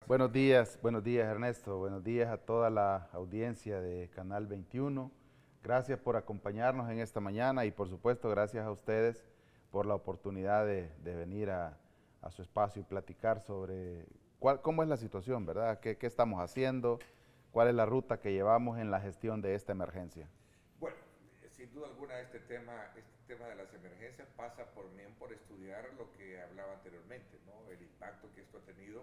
Buenos días Ernesto, buenos días a toda la audiencia de Canal 21. Gracias por acompañarnos en esta mañana y por supuesto gracias a ustedes por la oportunidad de venir a su espacio y platicar sobre cómo es la situación, ¿verdad? ¿Qué estamos haciendo? ¿Cuál es la ruta que llevamos en la gestión de esta emergencia? Bueno, sin duda alguna este tema de las emergencias pasa también por estudiar lo que hablaba anteriormente, ¿no? El impacto que esto ha tenido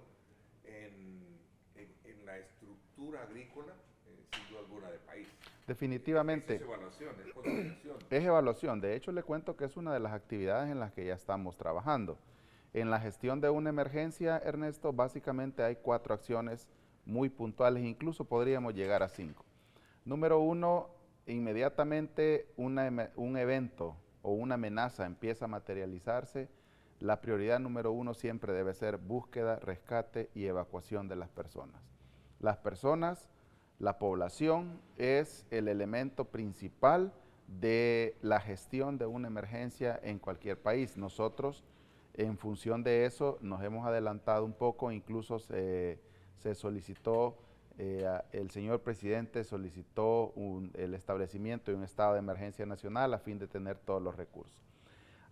en la estructura agrícola, sin duda alguna, del país. Eso es Definitivamente evaluación, es consideración. es evaluación. De hecho, le cuento que es una de las actividades en las que ya estamos trabajando. En la gestión de una emergencia, Ernesto, básicamente hay 4 acciones muy puntuales, incluso podríamos llegar a 5. Número 1, inmediatamente un evento o una amenaza empieza a materializarse, la prioridad número 1 siempre debe ser búsqueda, rescate y evacuación de las personas. Las personas, la población es el elemento principal de la gestión de una emergencia en cualquier país. Nosotros, en función de eso, nos hemos adelantado un poco, incluso se solicitó, el señor presidente solicitó el establecimiento de un estado de emergencia nacional a fin de tener todos los recursos.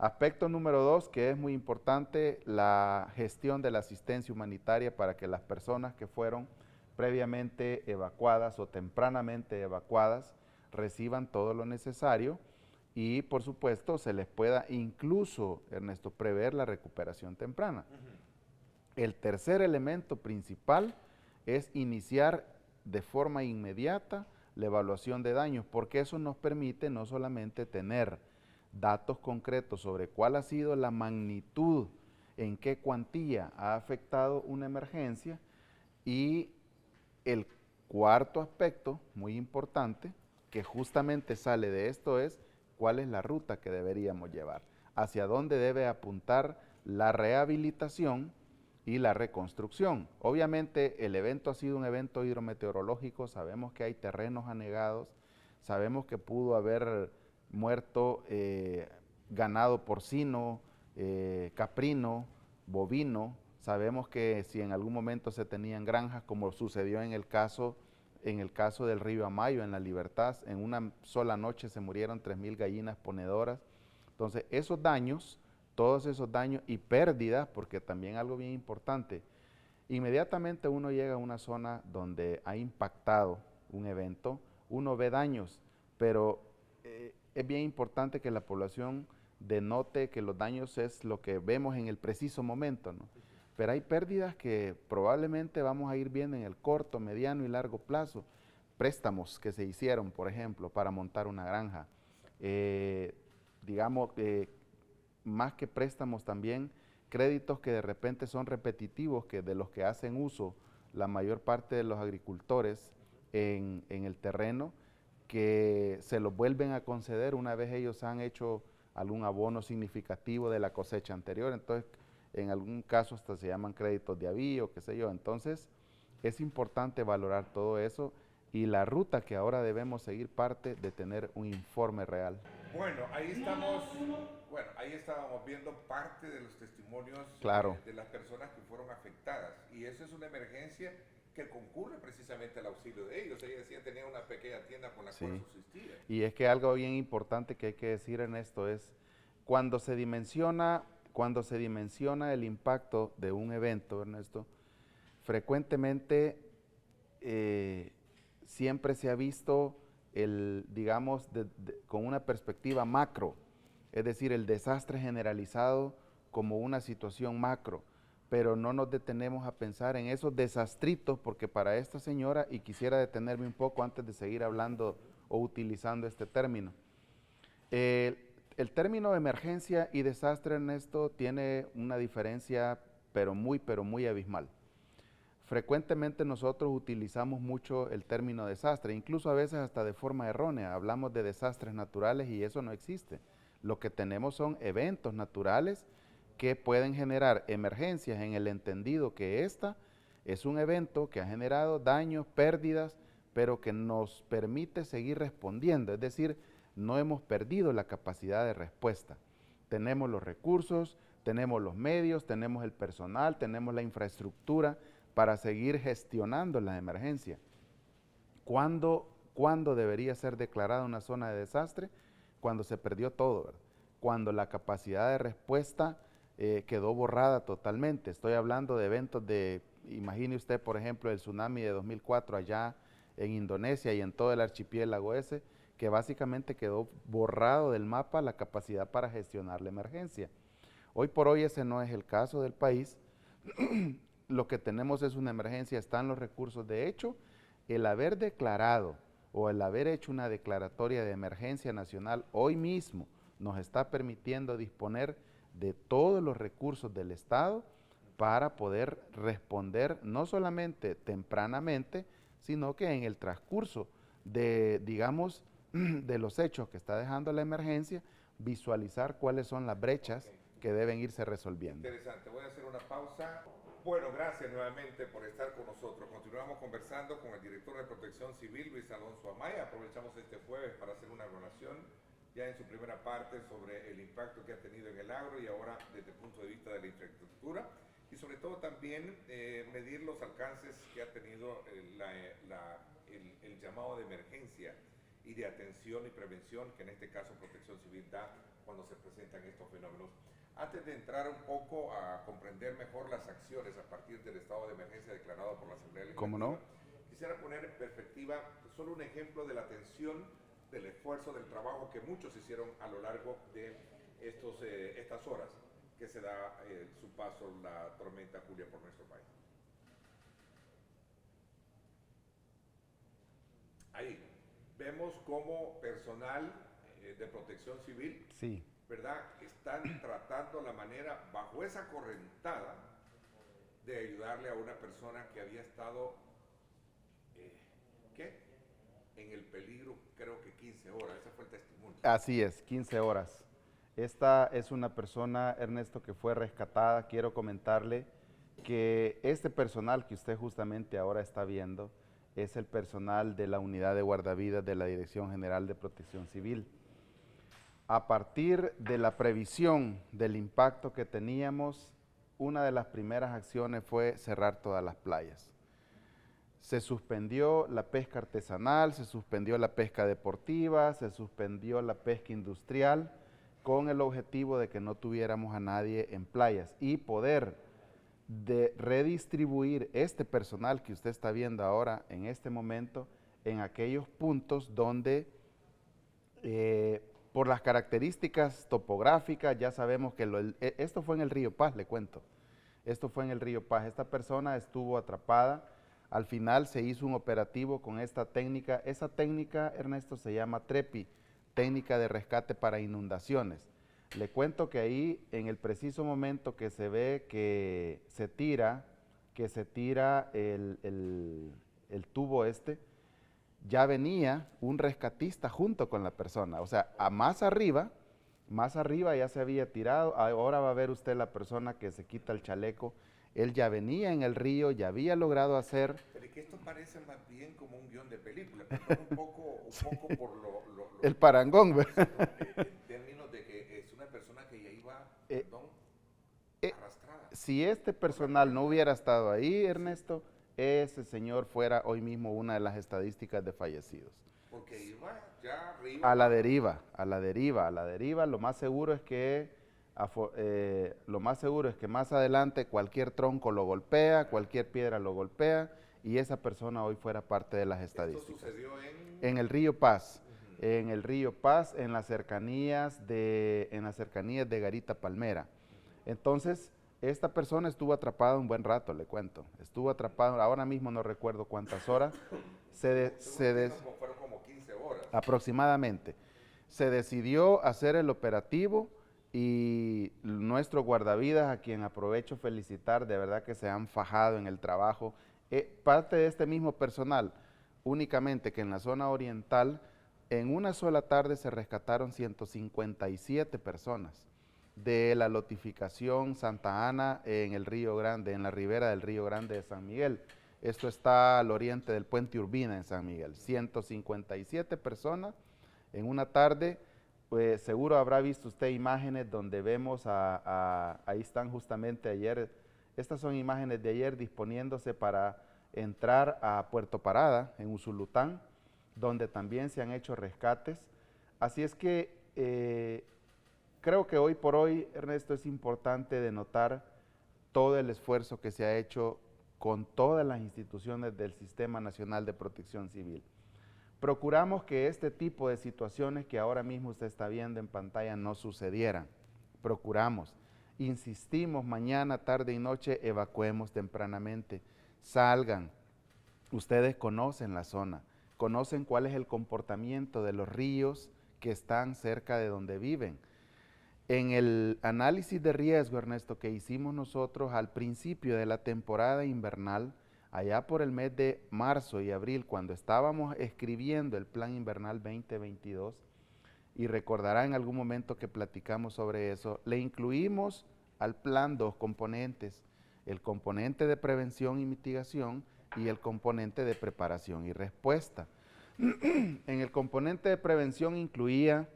Aspecto número 2, que es muy importante, la gestión de la asistencia humanitaria para que las personas que fueron previamente evacuadas o tempranamente evacuadas reciban todo lo necesario y por supuesto se les pueda incluso, Ernesto, prever la recuperación temprana. El tercer elemento principal es iniciar de forma inmediata la evaluación de daños, porque eso nos permite no solamente tener datos concretos sobre cuál ha sido la magnitud, en qué cuantía ha afectado una emergencia, y el cuarto aspecto, muy importante, que justamente sale de esto es cuál es la ruta que deberíamos llevar, hacia dónde debe apuntar la rehabilitación y la reconstrucción. Obviamente el evento ha sido un evento hidrometeorológico, sabemos que hay terrenos anegados, sabemos que pudo haber muerto ganado porcino, caprino, bovino. Sabemos que si en algún momento se tenían granjas, como sucedió en el caso del río Amayo, en La Libertad, en una sola noche se murieron 3,000 gallinas ponedoras. Entonces, esos daños, todos esos daños y pérdidas, porque también algo bien importante, inmediatamente uno llega a una zona donde ha impactado un evento, uno ve daños, pero es bien importante que la población denote que los daños es lo que vemos en el preciso momento, ¿no? Pero hay pérdidas que probablemente vamos a ir viendo en el corto, mediano y largo plazo. Préstamos que se hicieron, por ejemplo, para montar una granja. Eh, digamos, más que préstamos también, créditos que de repente son repetitivos, que de los que hacen uso la mayor parte de los agricultores en el terreno, que se los vuelven a conceder una vez ellos han hecho algún abono significativo de la cosecha anterior. Entonces, en algún caso hasta se llaman créditos de avío, qué sé yo. Entonces, es importante valorar todo eso y la ruta que ahora debemos seguir parte de tener un informe real. Bueno, ahí estábamos viendo parte de los testimonios Claro. de las personas que fueron afectadas. Y eso es una emergencia que concurre precisamente al auxilio de ellos. Ella decía tenía una pequeña tienda con la cual Sí. subsistía. Y es que algo bien importante que hay que decir en esto es, cuando se dimensiona, cuando se dimensiona el impacto de un evento, Ernesto, frecuentemente eh, siempre se ha visto digamos, con una perspectiva macro, es decir, el desastre generalizado como una situación macro, pero no nos detenemos a pensar en esos desastritos, porque para esta señora, y quisiera detenerme un poco antes de seguir hablando o utilizando este término, el término emergencia y desastre, Ernesto, tiene una diferencia pero muy abismal. Frecuentemente nosotros utilizamos mucho el término desastre, incluso a veces hasta de forma errónea. Hablamos de desastres naturales y eso no existe. Lo que tenemos son eventos naturales que pueden generar emergencias en el entendido que esta es un evento que ha generado daños, pérdidas, pero que nos permite seguir respondiendo. Es decir, no hemos perdido la capacidad de respuesta. Tenemos los recursos, tenemos los medios, tenemos el personal, tenemos la infraestructura para seguir gestionando la emergencia. ¿Cuándo debería ser declarada una zona de desastre? Cuando se perdió todo, ¿verdad? Cuando la capacidad de respuesta quedó borrada totalmente. Estoy hablando de eventos imagine usted, por ejemplo, el tsunami de 2004 allá en Indonesia y en todo el archipiélago ese, que básicamente quedó borrado del mapa la capacidad para gestionar la emergencia. Hoy por hoy ese no es el caso del país. Lo que tenemos es una emergencia, están los recursos. De hecho, el haber declarado o el haber hecho una declaratoria de emergencia nacional hoy mismo nos está permitiendo disponer de todos los recursos del Estado para poder responder no solamente tempranamente, sino que en el transcurso de, digamos, de los hechos que está dejando la emergencia, visualizar cuáles son las brechas que deben irse resolviendo. Interesante, voy a hacer una pausa. Bueno, gracias nuevamente por estar con nosotros. Continuamos conversando con el director de Protección Civil, Luis Alonso Amaya. Aprovechamos este jueves para hacer una evaluación ya en su primera parte sobre el impacto que ha tenido en el agro y ahora desde el punto de vista de la infraestructura y sobre todo también medir los alcances que ha tenido el llamado de emergencia y de atención y prevención que en este caso Protección Civil da cuando se presentan estos fenómenos. Antes de entrar un poco a comprender mejor las acciones a partir del estado de emergencia declarado por la Asamblea Legislativa, ¿cómo no? Quisiera poner en perspectiva solo un ejemplo de la atención, del esfuerzo, del trabajo que muchos hicieron a lo largo de estas horas que se da su paso la tormenta Julia por nuestro país. Ahí vemos cómo personal de Protección Civil, sí, ¿verdad?, están tratando la manera, bajo esa correntada, de ayudarle a una persona que había estado, en el peligro, creo que 15 horas, ese fue el testimonio. Así es, 15 horas. Esta es una persona, Ernesto, que fue rescatada. Quiero comentarle que este personal que usted justamente ahora está viendo es el personal de la unidad de guardavidas de la Dirección General de Protección Civil. A partir de la previsión del impacto que teníamos, una de las primeras acciones fue cerrar todas las playas. Se suspendió la pesca artesanal, se suspendió la pesca deportiva, se suspendió la pesca industrial, con el objetivo de que no tuviéramos a nadie en playas y poder redistribuir este personal que usted está viendo ahora en este momento en aquellos puntos donde por las características topográficas ya sabemos que esto fue en el río Paz, le cuento. Esto fue en el río Paz. Esta persona estuvo atrapada. Al final se hizo un operativo con esta técnica. Esa técnica, Ernesto, se llama TREPI, técnica de rescate para inundaciones. Le cuento que ahí, en el preciso momento que se ve que se tira el tubo ya venía un rescatista junto con la persona. O sea, más arriba ya se había tirado. Ahora va a ver usted la persona que se quita el chaleco. Él ya venía en el río, ya había logrado hacer... Pero es que esto parece más bien como un guión de película, pero un poco por el parangón, ¿verdad? En términos de que es una persona que ya iba, arrastrada. Si este personal no hubiera estado ahí, Ernesto, ese señor fuera hoy mismo una de las estadísticas de fallecidos. Porque iba ya arriba. A la deriva. Lo más seguro es que más adelante cualquier tronco lo golpea, cualquier piedra lo golpea y esa persona hoy fuera parte de las estadísticas. ¿Esto sucedió en el río Paz? En el río Paz, en las cercanías de Garita Palmera. Entonces, esta persona estuvo atrapada un buen rato, le cuento. Estuvo atrapada, ahora mismo no recuerdo cuántas horas. Fueron como 15 horas. Aproximadamente. Se decidió hacer el operativo y nuestro guardavidas, a quien aprovecho felicitar, de verdad que se han fajado en el trabajo. Parte de este mismo personal, únicamente que en la zona oriental, en una sola tarde se rescataron 157 personas de la lotificación Santa Ana en el Río Grande, en la ribera del Río Grande de San Miguel. Esto está al oriente del puente Urbina en San Miguel. 157 personas en una tarde. Pues seguro habrá visto usted imágenes donde vemos ahí están justamente ayer Estas son imágenes de ayer disponiéndose para entrar a Puerto Parada, en Usulután, donde también se han hecho rescates. Así es que creo que hoy por hoy, Ernesto, es importante denotar todo el esfuerzo que se ha hecho con todas las instituciones del Sistema Nacional de Protección Civil. Procuramos que este tipo de situaciones que ahora mismo usted está viendo en pantalla no sucedieran. Procuramos, insistimos, mañana, tarde y noche evacuemos tempranamente, salgan. Ustedes conocen la zona, conocen cuál es el comportamiento de los ríos que están cerca de donde viven. En el análisis de riesgo, Ernesto, que hicimos nosotros al principio de la temporada invernal, allá por el mes de marzo y abril, cuando estábamos escribiendo el Plan Invernal 2022, y recordará en algún momento que platicamos sobre eso, le incluimos al plan 2 componentes, el componente de prevención y mitigación y el componente de preparación y respuesta. En el componente de prevención incluía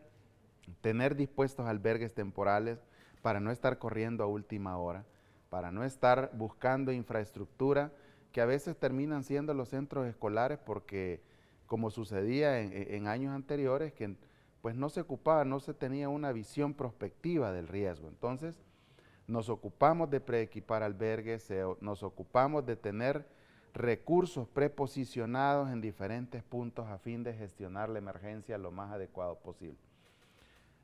tener dispuestos albergues temporales para no estar corriendo a última hora, para no estar buscando infraestructura que a veces terminan siendo los centros escolares porque, como sucedía en años anteriores, que pues no se ocupaba, no se tenía una visión prospectiva del riesgo. Entonces, nos ocupamos de preequipar albergues, nos ocupamos de tener recursos preposicionados en diferentes puntos a fin de gestionar la emergencia lo más adecuado posible.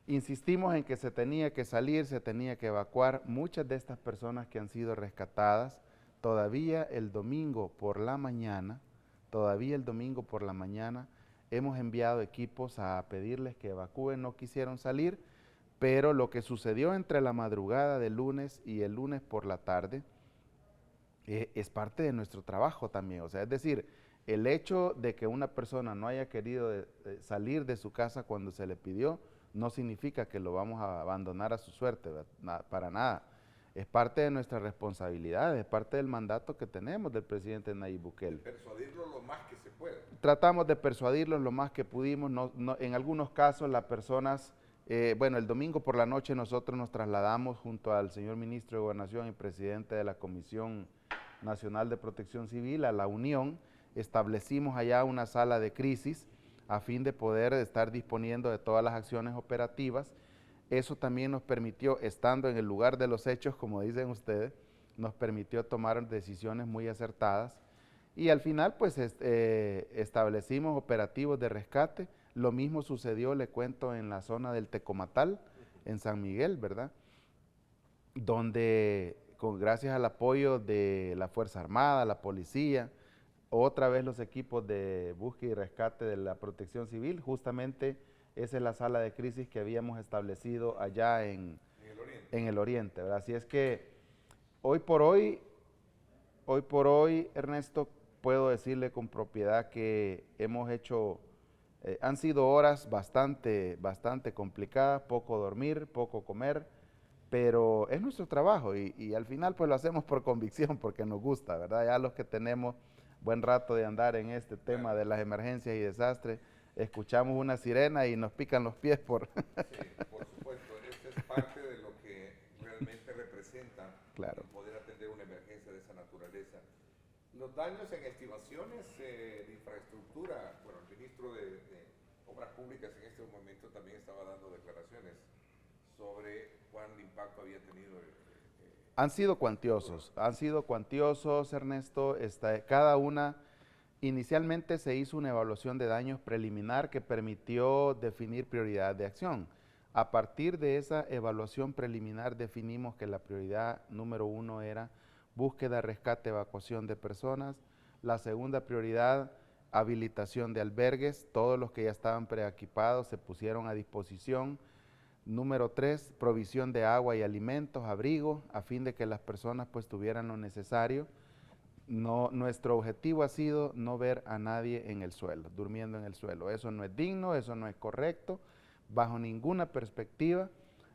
Insistimos en que se tenía que salir, se tenía que evacuar. Muchas de estas personas que han sido rescatadas, todavía el domingo por la mañana, hemos enviado equipos a pedirles que evacúen, no quisieron salir, pero lo que sucedió entre la madrugada del lunes y el lunes por la tarde es parte de nuestro trabajo también. O sea, es decir, el hecho de que una persona no haya querido salir de su casa cuando se le pidió, no significa que lo vamos a abandonar a su suerte, para nada. Es parte de nuestra responsabilidad, es parte del mandato que tenemos del presidente Nayib Bukele. Persuadirlo lo más que se pueda. Tratamos de persuadirlos lo más que pudimos. En algunos casos las personas, el domingo por la noche nosotros nos trasladamos junto al señor ministro de Gobernación y presidente de la Comisión Nacional de Protección Civil a la Unión. Establecimos allá una sala de crisis a fin de poder estar disponiendo de todas las acciones operativas. Eso también nos permitió, estando en el lugar de los hechos, como dicen ustedes, nos permitió tomar decisiones muy acertadas. Y al final, pues, establecimos operativos de rescate. Lo mismo sucedió, le cuento, en la zona del Tecomatal, en San Miguel, ¿verdad? Donde, gracias al apoyo de la Fuerza Armada, la policía, otra vez los equipos de búsqueda y rescate de la Protección Civil, justamente esa es la sala de crisis que habíamos establecido allá en el oriente, ¿verdad? Así es que hoy por hoy, Ernesto, puedo decirle con propiedad que hemos hecho, han sido horas bastante complicadas, poco dormir, poco comer, pero es nuestro trabajo y al final pues lo hacemos por convicción, porque nos gusta, ¿verdad? Ya los que tenemos buen rato de andar en este tema de las emergencias y desastres, escuchamos una sirena y nos pican los pies por... Sí, por supuesto, esto es parte de lo que realmente representa claro. Poder atender una emergencia de esa naturaleza. Los daños en estimaciones de infraestructura, bueno, el ministro de Obras Públicas en este momento también estaba dando declaraciones sobre cuán impacto había tenido Han sido cuantiosos, Ernesto. Cada una, inicialmente se hizo una evaluación de daños preliminar que permitió definir prioridad de acción. A partir de esa evaluación preliminar definimos que la prioridad número 1 era búsqueda, rescate, evacuación de personas. La segunda prioridad, habilitación de albergues. Todos los que ya estaban preequipados se pusieron a disposición. Número 3, provisión de agua y alimentos, abrigo, a fin de que las personas pues tuvieran lo necesario. Nuestro objetivo ha sido no ver a nadie en el suelo, durmiendo en el suelo. Eso no es digno, eso no es correcto, bajo ninguna perspectiva,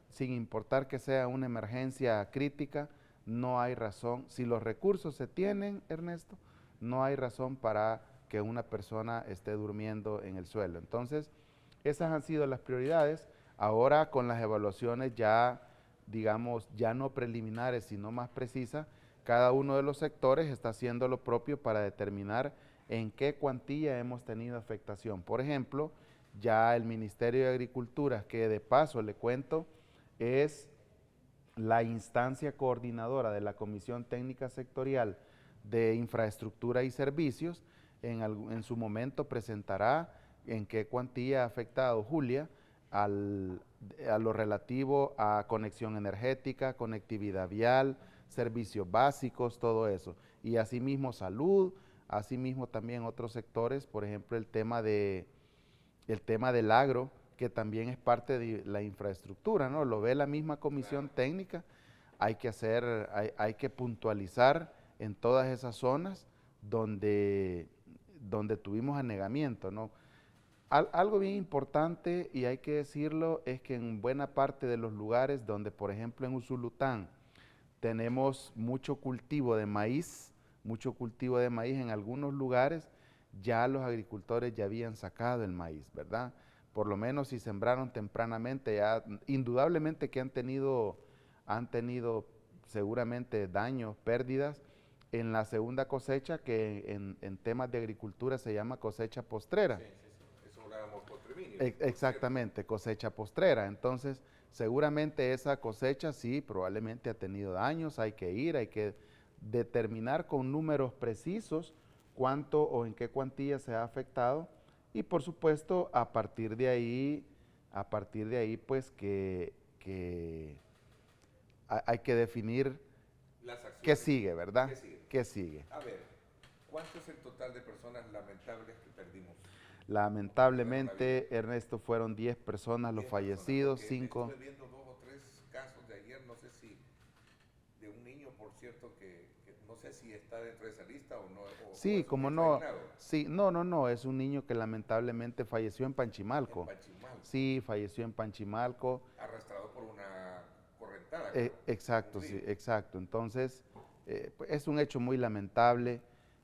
sin importar que sea una emergencia crítica, no hay razón. Si los recursos se tienen, Ernesto, no hay razón para que una persona esté durmiendo en el suelo. Entonces, esas han sido las prioridades. Ahora con las evaluaciones ya, digamos, ya no preliminares, sino más precisas, cada uno de los sectores está haciendo lo propio para determinar en qué cuantía hemos tenido afectación. Por ejemplo, ya el Ministerio de Agricultura, que de paso le cuento, es la instancia coordinadora de la Comisión Técnica Sectorial de Infraestructura y Servicios, en su momento presentará en qué cuantía ha afectado Julia a lo relativo a conexión energética, conectividad vial, servicios básicos, todo eso. Y asimismo salud, asimismo también otros sectores, por ejemplo el tema del agro, que también es parte de la infraestructura, ¿no? Lo ve la misma comisión técnica, hay que puntualizar en todas esas zonas donde tuvimos anegamiento, ¿no? Algo bien importante, y hay que decirlo, es que en buena parte de los lugares donde, por ejemplo, en Usulután, tenemos mucho cultivo de maíz, en algunos lugares ya los agricultores ya habían sacado el maíz, ¿verdad? Por lo menos si sembraron tempranamente, ya indudablemente que han tenido seguramente daños, pérdidas en la segunda cosecha, que en temas de agricultura se llama cosecha postrera. Sí, sí, sí. Eso lo llamamos postriminio. Exactamente, cosecha postrera. Entonces, seguramente esa cosecha sí, probablemente ha tenido daños, hay que determinar con números precisos cuánto o en qué cuantía se ha afectado, y por supuesto a partir de ahí pues que hay que definir qué sigue, ¿verdad? ¿Qué sigue? A ver, ¿cuánto es el total de personas lamentables que perdimos? Lamentablemente, Ernesto, fueron 10 personas los fallecidos, 5. Estuve viendo 2 o 3 casos de ayer, no sé si de un niño, por cierto, que no sé si está dentro de esa lista o no. Sí, como no. Sí, no, es un niño que lamentablemente falleció en Panchimalco. En Panchimalco. Sí, falleció en Panchimalco. Arrastrado por una correntada. Exacto, sí, exacto. Entonces, pues, es un hecho muy lamentable.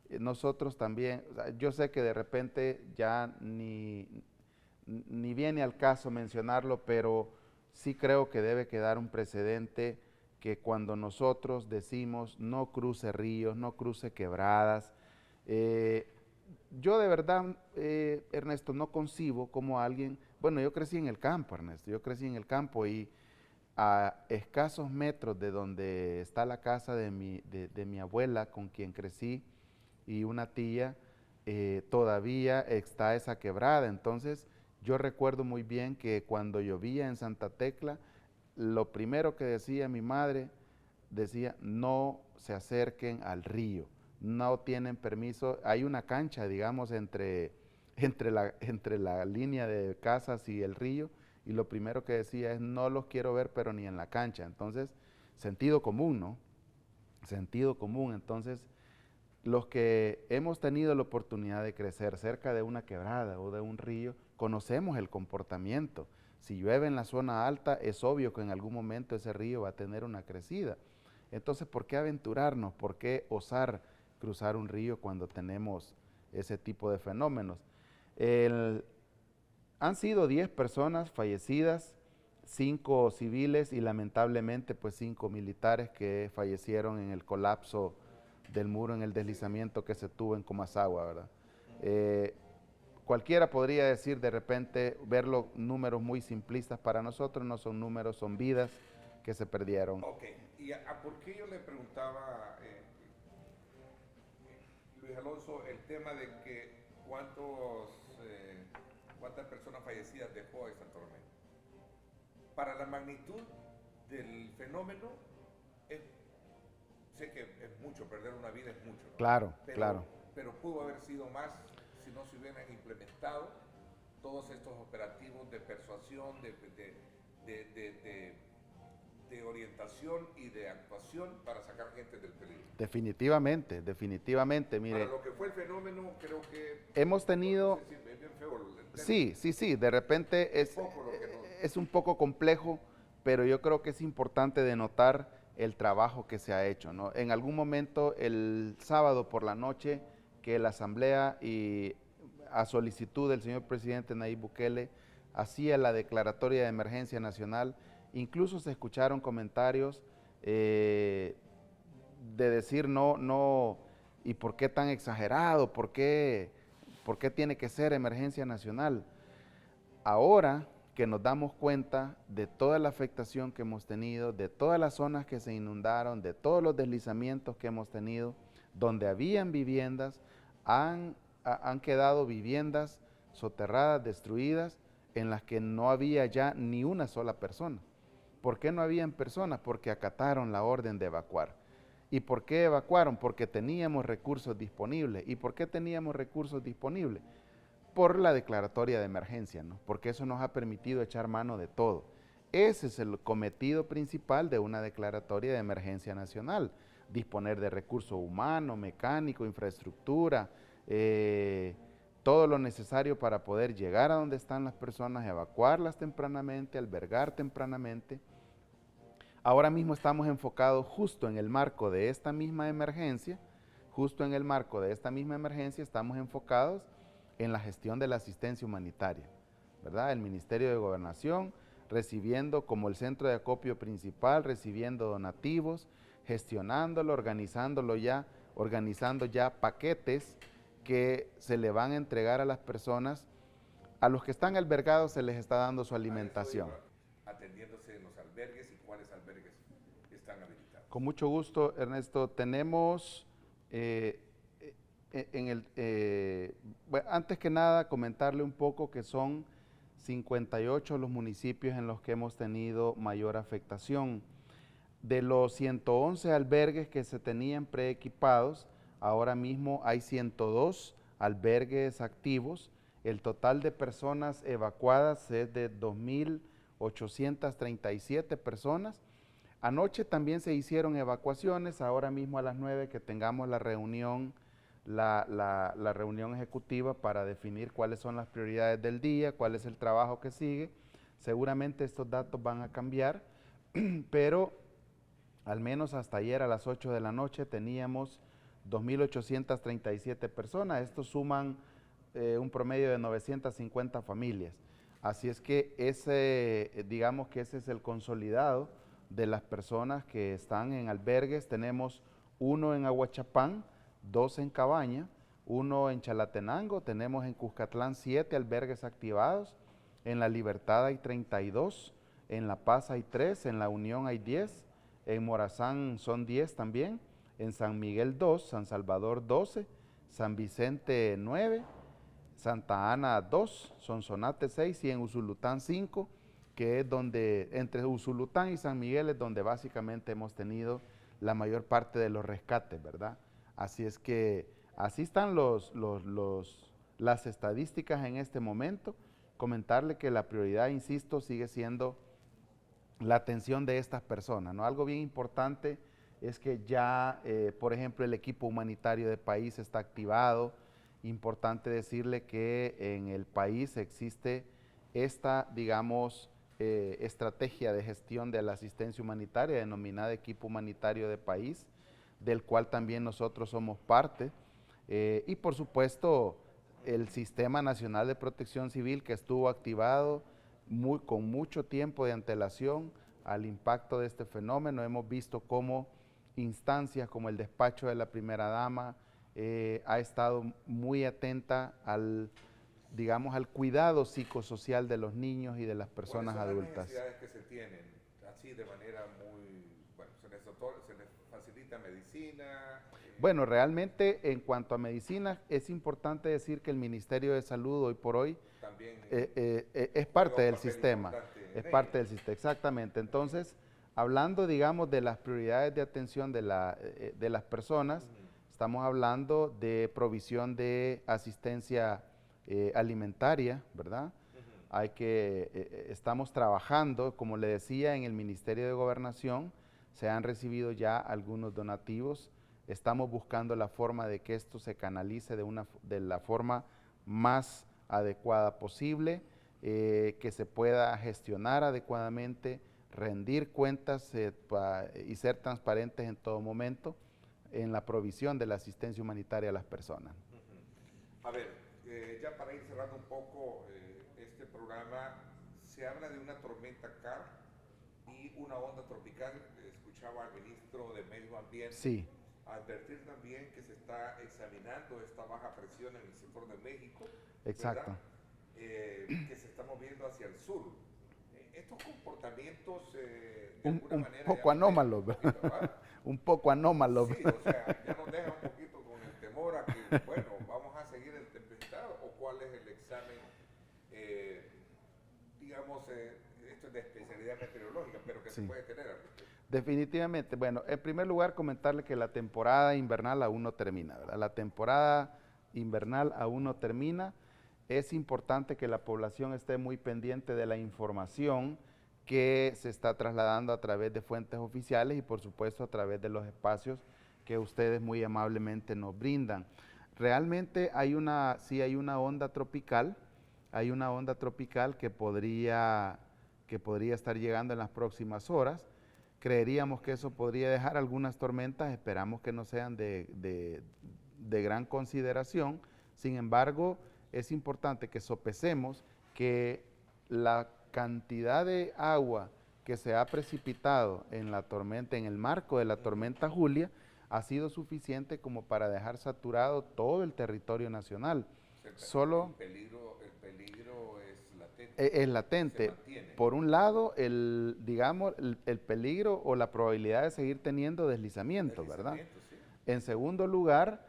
Nosotros también, o sea, yo sé que de repente ya ni viene al caso mencionarlo, pero sí creo que debe quedar un precedente que cuando nosotros decimos no cruce ríos, no cruce quebradas, yo de verdad, Ernesto, no concibo como alguien, bueno, yo crecí en el campo, Ernesto, yo crecí en el campo, y a escasos metros de donde está la casa de mi abuela, con quien crecí, y una tía, todavía está esa quebrada. Entonces yo recuerdo muy bien que cuando llovía en Santa Tecla, lo primero que decía mi madre, decía: no se acerquen al río, no tienen permiso. Hay una cancha, digamos, entre la línea de casas y el río, y lo primero que decía es: no los quiero ver, pero ni en la cancha. Entonces, sentido común, ¿no? Sentido común. Entonces, los que hemos tenido la oportunidad de crecer cerca de una quebrada o de un río, conocemos el comportamiento. Si llueve en la zona alta, es obvio que en algún momento ese río va a tener una crecida. Entonces, ¿por qué aventurarnos? ¿Por qué osar cruzar un río cuando tenemos ese tipo de fenómenos? Han sido 10 personas fallecidas, 5 civiles y lamentablemente pues 5 militares que fallecieron en el colapso del muro, en el deslizamiento que se tuvo en Comasagua, ¿verdad? Cualquiera podría decir de repente, ver los números muy simplistas. Para nosotros no son números, son vidas que se perdieron. Ok, ¿y por qué yo le preguntaba, Luis Alonso, el tema de que cuántas personas fallecidas dejó esta tormenta? Para la magnitud del fenómeno, sé que es mucho, perder una vida es mucho, ¿no? Claro, claro. Pero pudo haber sido más si no se hubieran implementado todos estos operativos de persuasión, de orientación y de actuación para sacar gente del peligro. Definitivamente, definitivamente, mire. Para lo que fue el fenómeno, creo que hemos tenido... No sé si es bien feo sí, de repente es un poco complejo, pero yo creo que es importante denotar el trabajo que se ha hecho, ¿no? En algún momento, el sábado por la noche, que la Asamblea, y a solicitud del señor presidente Nayib Bukele, hacía la declaratoria de emergencia nacional, incluso se escucharon comentarios de decir no, ¿y por qué tan exagerado? ¿Por qué tiene que ser emergencia nacional? Ahora que nos damos cuenta de toda la afectación que hemos tenido, de todas las zonas que se inundaron, de todos los deslizamientos que hemos tenido, donde habían viviendas, han quedado viviendas soterradas, destruidas, en las que no había ya ni una sola persona. ¿Por qué no habían personas? Porque acataron la orden de evacuar. ¿Y por qué evacuaron? Porque teníamos recursos disponibles. ¿Y por qué teníamos recursos disponibles? Por la declaratoria de emergencia, ¿no? Porque eso nos ha permitido echar mano de todo. Ese es el cometido principal de una declaratoria de emergencia nacional, disponer de recursos humanos, mecánicos, infraestructura, todo lo necesario para poder llegar a donde están las personas, evacuarlas tempranamente, albergar tempranamente. Ahora mismo estamos enfocados justo en el marco de esta misma emergencia, estamos enfocados en la gestión de la asistencia humanitaria, ¿verdad? El Ministerio de Gobernación recibiendo como el centro de acopio principal, recibiendo donativos, gestionándolo, organizando ya paquetes que se le van a entregar a las personas. A los que están albergados se les está dando su alimentación. Atendiéndose en los albergues y cuáles albergues están habilitados. Con mucho gusto, Ernesto. Tenemos bueno, antes que nada comentarle un poco que son 58 los municipios en los que hemos tenido mayor afectación. De los 111 albergues que se tenían preequipados, ahora mismo hay 102 albergues activos. El total de personas evacuadas es de 2.837 personas. Anoche también se hicieron evacuaciones, ahora mismo a las 9 que tengamos la reunión ejecutiva para definir cuáles son las prioridades del día, cuál es el trabajo que sigue. Seguramente estos datos van a cambiar, pero al menos hasta ayer a las 8 de la noche teníamos 2.837 personas. Estos suman un promedio de 950 familias. Así es que digamos que ese es el consolidado de las personas que están en albergues. Tenemos uno en Aguachapán, 2 en Cabaña, 1 en Chalatenango, tenemos en Cuscatlán 7 albergues activados, en La Libertad hay 32, en La Paz hay 3, en La Unión hay 10, en Morazán son 10 también, en San Miguel 2, San Salvador 12, San Vicente 9, Santa Ana 2, Sonsonate 6 y en Usulután 5, que es donde, entre Usulután y San Miguel es donde básicamente hemos tenido la mayor parte de los rescates, ¿verdad? Así es que así están las estadísticas en este momento. Comentarle que la prioridad, insisto, sigue siendo la atención de estas personas, ¿no? Algo bien importante es que ya, por ejemplo, el equipo humanitario del país está activado. Importante decirle que en el país existe esta, digamos, estrategia de gestión de la asistencia humanitaria denominada equipo humanitario de país, del cual también nosotros somos parte, y por supuesto el Sistema Nacional de Protección Civil, que estuvo activado con mucho tiempo de antelación al impacto de este fenómeno. Hemos visto cómo instancias como el despacho de la primera dama ha estado muy atenta digamos, al cuidado psicosocial de los niños y de las personas adultas. ¿Cuáles son las necesidades que se tienen así de manera muy, bueno, se les facilita medicina? Bueno, realmente en cuanto a medicina es importante decir que el Ministerio de Salud hoy por hoy también es parte del sistema, exactamente. Entonces, hablando, digamos, de las prioridades de atención de las personas, estamos hablando de provisión de asistencia alimentaria, ¿verdad? Estamos trabajando, como le decía, en el Ministerio de Gobernación, se han recibido ya algunos donativos. Estamos buscando la forma de que esto se canalice de la forma más adecuada posible, que se pueda gestionar adecuadamente, rendir cuentas y ser transparentes en todo momento en la provisión de la asistencia humanitaria a las personas. A ver, ya para ir cerrando un poco este programa, se habla de una tormenta Car y una onda tropical. escuchaba al ministro de Medio Ambiente Sí, advertir también que se está examinando esta baja presión en el sector de México, exacto. ¿verdad? Que se está moviendo hacia el sur. Estos comportamientos de alguna Un manera ya poco nos dejan anómalo, un poquito, ¿verdad? un poco anómalo. Sí, o sea, ya nos deja un poquito con el temor a que, bueno, vamos a seguir el tempestado o cuál es el examen, eh, digamos, esto es de especialidad meteorológica, pero que se Sí. puede tener al respecto. Definitivamente. Bueno, en primer lugar comentarle que la temporada invernal aún no termina, ¿verdad? La temporada invernal aún no termina. Es importante que la población esté muy pendiente de la información que se está trasladando a través de fuentes oficiales y por supuesto a través de los espacios que ustedes muy amablemente nos brindan. Realmente sí hay una onda tropical, que podría estar llegando en las próximas horas. Creeríamos que eso podría dejar algunas tormentas, esperamos que no sean de gran consideración. Sin embargo, es importante que sopesemos que la cantidad de agua que se ha precipitado en la tormenta, en el marco de la tormenta Julia, ha sido suficiente como para dejar saturado todo el territorio nacional. Solo El peligro es latente. es latente. Se mantiene. Por un lado, digamos, el peligro o la probabilidad de seguir teniendo deslizamientos, ¿verdad? Sí. En segundo lugar,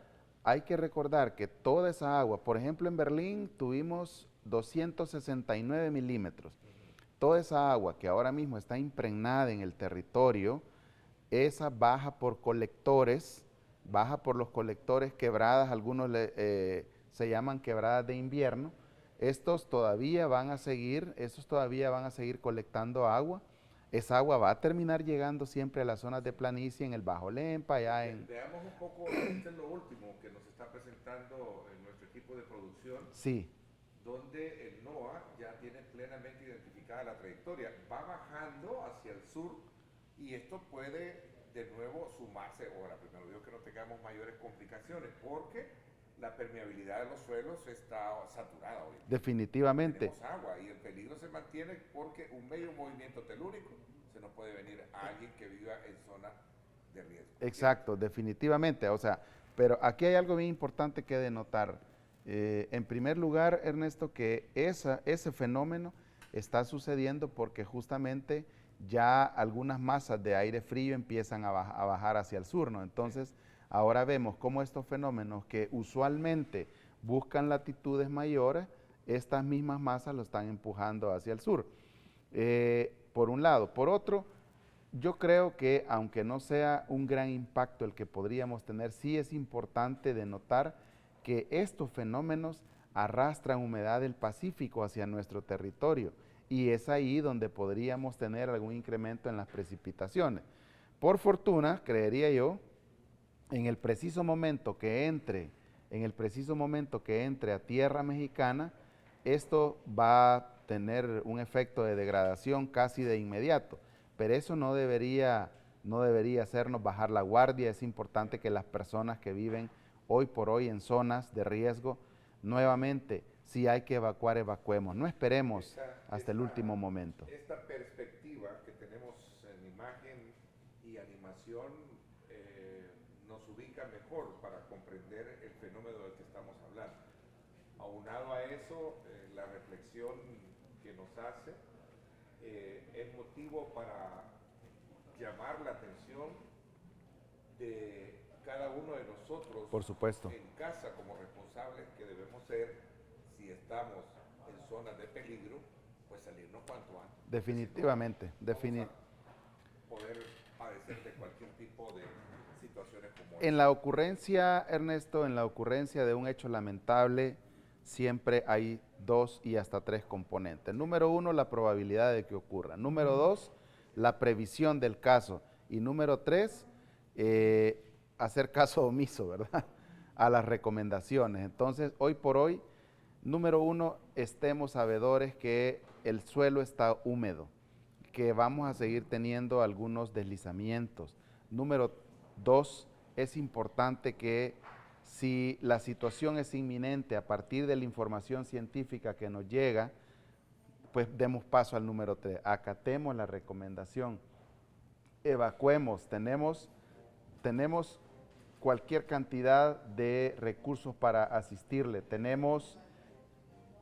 hay que recordar que toda esa agua, por ejemplo, en Berlín tuvimos 269 milímetros. Toda esa agua que ahora mismo está impregnada en el territorio, esa baja por los colectores quebradas, se llaman quebradas de invierno. Estos todavía van a seguir colectando agua. Esa agua va a terminar llegando siempre a las zonas de planicie, en el Bajo Lempa, Veamos un poco, este es lo último que nos está presentando en nuestro equipo de producción. Sí, Donde el NOAA ya tiene plenamente identificada la trayectoria. Va bajando hacia el sur y esto puede de nuevo sumarse. Ahora, primero digo que no tengamos mayores complicaciones porque la permeabilidad de los suelos está saturada hoy. definitivamente. Tenemos agua y el peligro se mantiene porque un medio movimiento telúrico se nos puede venir a alguien que viva en zona de riesgo. Exacto, definitivamente. O sea, pero aquí hay algo bien importante que denotar. En primer lugar, Ernesto, que ese fenómeno está sucediendo porque justamente ya algunas masas de aire frío empiezan a bajar hacia el sur, ¿no? Entonces, ahora vemos cómo estos fenómenos que usualmente buscan latitudes mayores, estas mismas masas lo están empujando hacia el sur. Por un lado. Por otro, yo creo que aunque no sea un gran impacto el que podríamos tener, sí es importante denotar que estos fenómenos arrastran humedad del Pacífico hacia nuestro territorio y es ahí donde podríamos tener algún incremento en las precipitaciones. Por fortuna, creería yo, en el preciso momento que entre a tierra mexicana, esto va a tener un efecto de degradación casi de inmediato, pero eso no debería hacernos bajar la guardia. Es importante que las personas que viven hoy por hoy en zonas de riesgo, nuevamente, si hay que evacuar, evacuemos, no esperemos hasta el último momento. Esta perspectiva que tenemos en imagen y animación nos ubica mejor para comprender el fenómeno del que estamos hablando. Aunado a eso, la reflexión que nos hace es motivo para llamar la atención de cada uno de nosotros, por supuesto, en casa, como responsables que debemos ser. Si estamos en zonas de peligro, pues salirnos cuanto antes. definitivamente, Poder padecer de cualquier tipo de situaciones como en la ocurrencia, Ernesto, en la ocurrencia de un hecho lamentable, siempre hay 2 y hasta 3 componentes. Número 1, la probabilidad de que ocurra. Número 2, la previsión del caso. Y número 3, hacer caso omiso, ¿verdad?, a las recomendaciones. Entonces, hoy por hoy, número 1, estemos sabedores que el suelo está húmedo, que vamos a seguir teniendo algunos deslizamientos. Número 2, es importante que si la situación es inminente a partir de la información científica que nos llega, pues demos paso al número 3, acatemos la recomendación. evacuemos. Tenemos cualquier cantidad de recursos para asistirle. Tenemos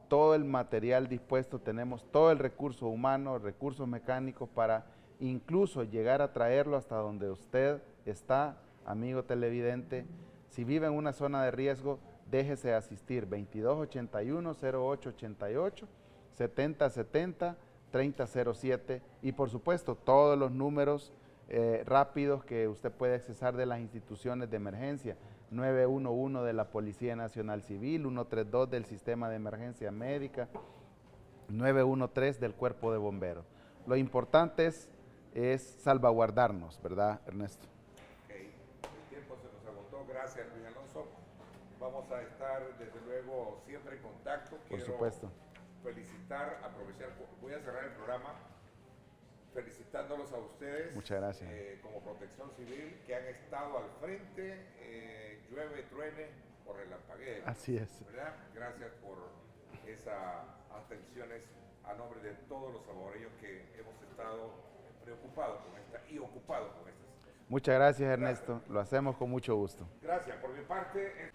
todo el material dispuesto, tenemos todo el recurso humano, recursos mecánicos para incluso llegar a traerlo hasta donde usted está, amigo televidente. Si vive en una zona de riesgo, déjese asistir. 2281-0888, 7070-3007 y por supuesto todos los números rápidos que usted puede accesar de las instituciones de emergencia. 911 de la Policía Nacional Civil, 132 del Sistema de Emergencia Médica, 913 del Cuerpo de Bomberos. Lo importante es salvaguardarnos, ¿verdad, Ernesto? Ok, el tiempo se nos agotó. Gracias, Luis Alonso. Vamos a estar, desde luego, siempre en contacto. Por supuesto. Felicitar, aprovechar, voy a cerrar el programa felicitándolos a ustedes. Muchas gracias. Como Protección Civil, que han estado al frente, llueve, truene o relampaguee. Así es. ¿Verdad? Gracias por esas atenciones a nombre de todos los salvadoreños que hemos estado preocupados con esta y ocupados con esta situación. Muchas gracias, Ernesto. Lo hacemos con mucho gusto. Gracias. Por mi parte...